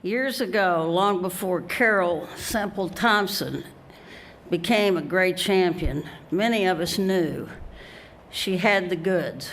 Years ago, long before Carol Semple Thompson became a great champion, many of us knew she had the goods.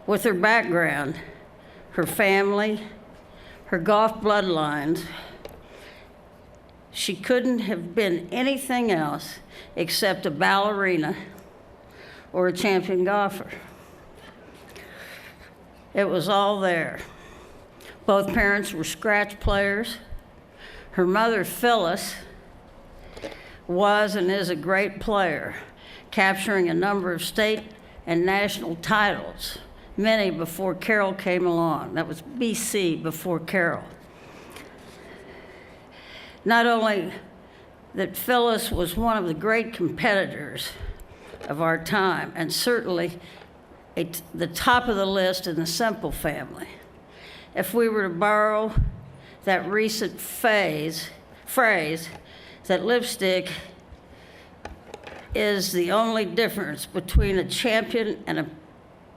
With her background, her family, her golf bloodlines, she couldn't have been anything else except a ballerina or a champion golfer. It was all there. Both parents were scratch players. Her mother, Phyllis, was and is a great player, capturing a number of state and national titles, many before Carol came along. That was BC, before Carol. Not only that Phyllis was one of the great competitors of our time, and certainly the top of the list in the Semple family. If we were to borrow that recent phrase, that lipstick is the only difference between a champion and a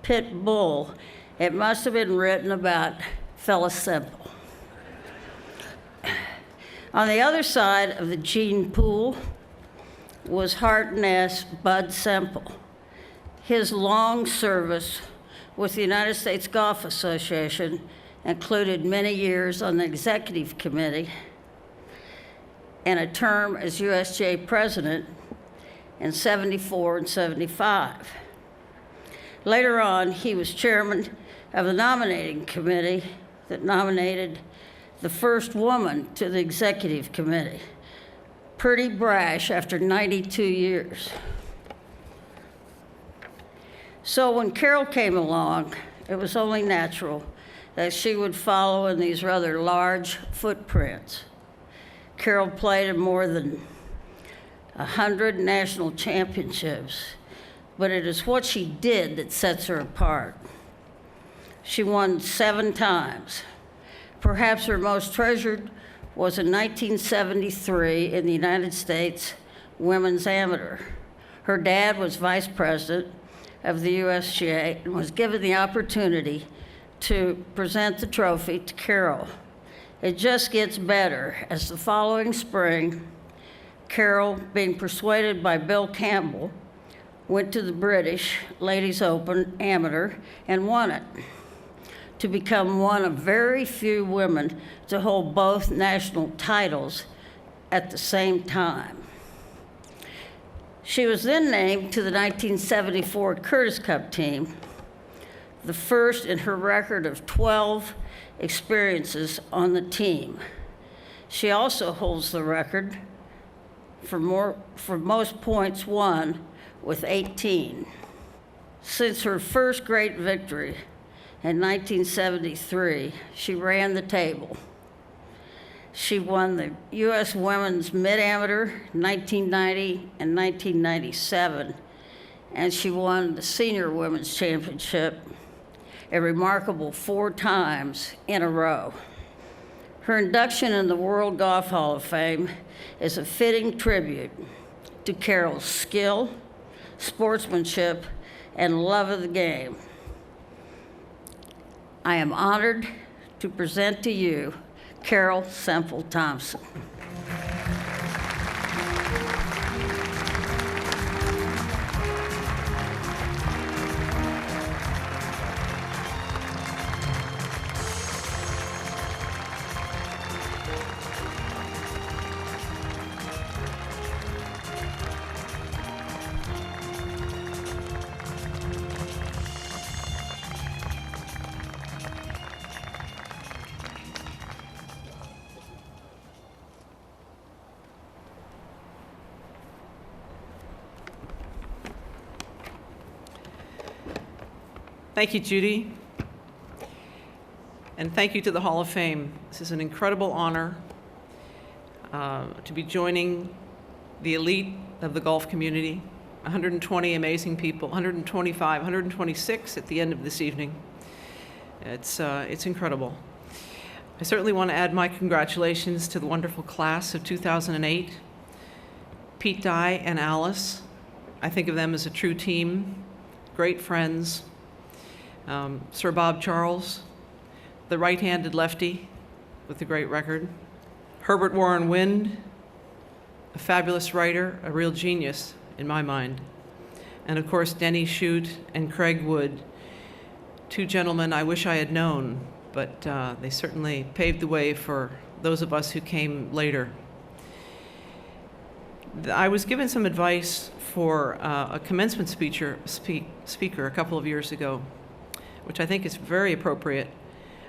pit bull, it must have been written about Phyllis Semple. On the other side of the gene pool was Heart-and-S Bud Semple. His long service with the United States Golf Association included many years on the executive committee and a term as USGA president in 74 and 75. Later on, he was chairman of the nominating committee that nominated the first woman to the executive committee. Pretty brash after 92 years. So when Carol came along, it was only natural that she would follow in these rather large footprints. Carol played in more than 100 national championships, but it is what she did that sets her apart. She won 7 times. Perhaps her most treasured was in 1973 in the United States Women's Amateur. Her dad was vice president of the USGA and was given the opportunity to present the trophy to Carol. It just gets better, as the following spring, Carol, being persuaded by Bill Campbell, went to the British Ladies Open Amateur and won it, to become one of very few women to hold both national titles at the same time. She was then named to the 1974 Curtis Cup team, the first in her record of 12 experiences on the team. She also holds the record for most points won with 18. Since her first great victory in 1973, she ran the table. She won the U.S. Women's Mid-Amateur 1990 and 1997, and she won the Senior Women's Championship a remarkable 4 times in a row. Her induction in the World Golf Hall of Fame is a fitting tribute to Carol's skill, sportsmanship, and love of the game. I am honored to present to you Carol Semple Thompson. Thank you, Judy. And thank you to the Hall of Fame. This is an incredible honor to be joining the elite of the golf community, 120 amazing people, 125, 126 at the end of this evening. It's incredible. I certainly want to add my congratulations to the wonderful class of 2008, Pete Dye and Alice. I think of them as a true team, great friends. Sir Bob Charles, the right-handed lefty, with a great record. Herbert Warren Wind, a fabulous writer, a real genius in my mind. And of course, Denny Shute and Craig Wood, two gentlemen I wish I had known, but they certainly paved the way for those of us who came later. I was given some advice for a commencement speaker a couple of years ago, which I think is very appropriate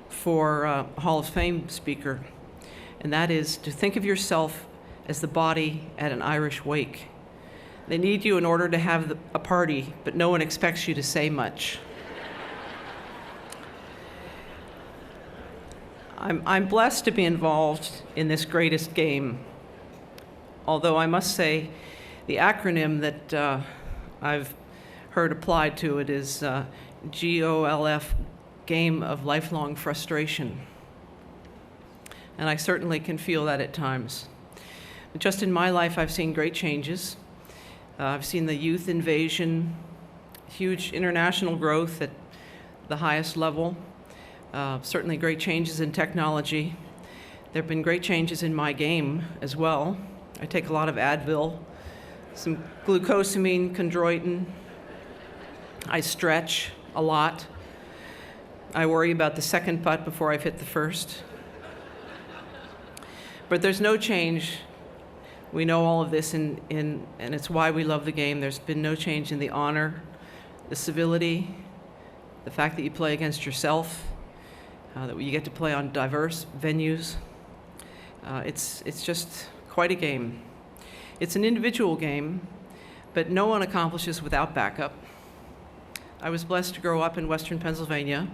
for a Hall of Fame speaker, and that is to think of yourself as the body at an Irish wake. They need you in order to have a party, but no one expects you to say much. I'm blessed to be involved in this greatest game, although I must say the acronym that I've heard applied to it is GOLF, Game of Lifelong Frustration. And I certainly can feel that at times. Just in my life, I've seen great changes. I've seen the youth invasion, huge international growth at the highest level, certainly great changes in technology. There have been great changes in my game as well. I take a lot of Advil, some glucosamine, chondroitin. I stretch a lot. I worry about the second putt before I've hit the first. But there's no change. We know all of this, and it's why we love the game. There's been no change in the honor, the civility, the fact that you play against yourself, that you get to play on diverse venues. It's just quite a game. It's an individual game, but no one accomplishes without backup. I was blessed to grow up in Western Pennsylvania.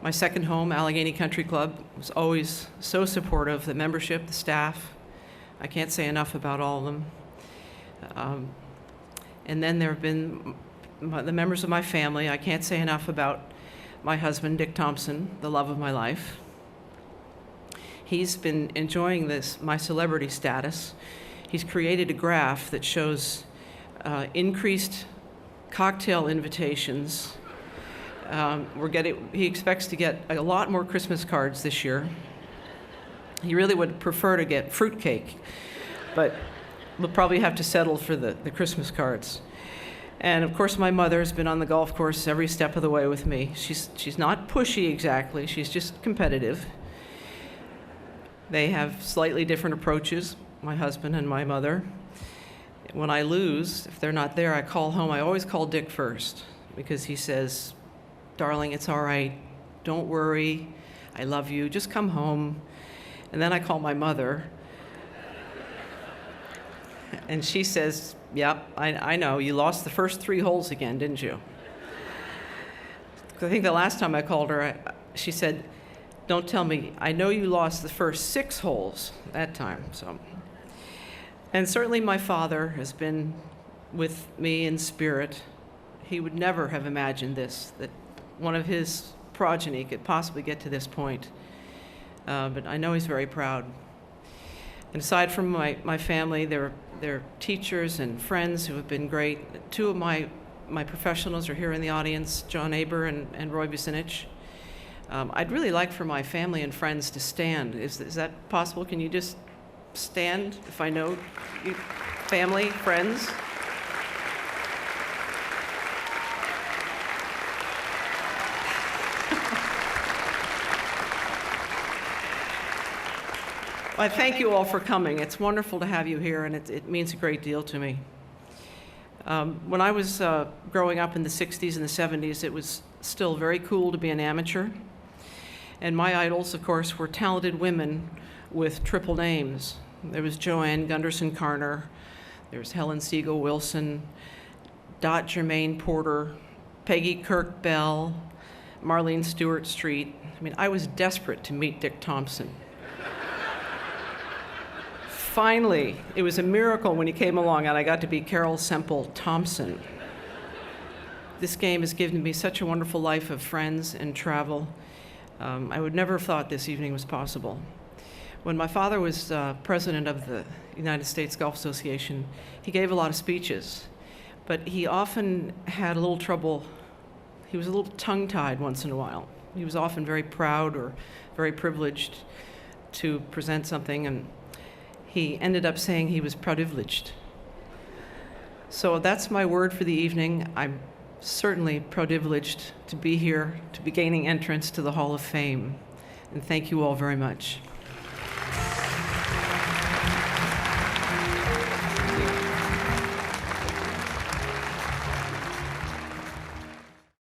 My second home, Allegheny Country Club, was always so supportive. The membership, the staff, I can't say enough about all of them. And then there have been the members of my family. I can't say enough about my husband, Dick Thompson, the love of my life. He's been enjoying my celebrity status. He's created a graph that shows increased cocktail invitations. He expects to get a lot more Christmas cards this year. He really would prefer to get fruitcake, but we'll probably have to settle for the Christmas cards. And of course, my mother has been on the golf course every step of the way with me. She's not pushy exactly, she's just competitive. They have slightly different approaches, my husband and my mother. When I lose, if they're not there, I call home. I always call Dick first because he says, "Darling, it's all right. Don't worry. I love you. Just come home." And then I call my mother. And she says, "Yep, I know. You lost the first 3 holes again, didn't you?" I think the last time I called her, she said, "Don't tell me. I know you lost the first 6 holes that time." So, and certainly my father has been with me in spirit. He would never have imagined this, that one of his progeny could possibly get to this point. But I know he's very proud. And aside from my family, there are teachers and friends who have been great. 2 of my professionals are here in the audience, John Aber and Roy Vucinich. I'd really like for my family and friends to stand. Is that possible? Can you just stand if I know you, family, friends? I thank you all for coming. It's wonderful to have you here, and it means a great deal to me. When I was growing up in the 60s and the 70s, it was still very cool to be an amateur. And my idols, of course, were talented women with triple names. There was Joanne Gunderson-Carner, there was Helen Siegel Wilson, Dot Germaine Porter, Peggy Kirk Bell, Marlene Stewart Street. I mean, I was desperate to meet Dick Thompson. Finally, it was a miracle when he came along and I got to be Carol Semple Thompson. This game has given me such a wonderful life of friends and travel. I would never have thought this evening was possible. When my father was president of the United States Golf Association, he gave a lot of speeches, but he often had a little trouble. He was a little tongue-tied once in a while. He was often very proud or very privileged. to present something, and he ended up saying he was privileged. So that's my word for the evening. I'm certainly privileged to be here, to be gaining entrance to the Hall of Fame. And thank you all very much.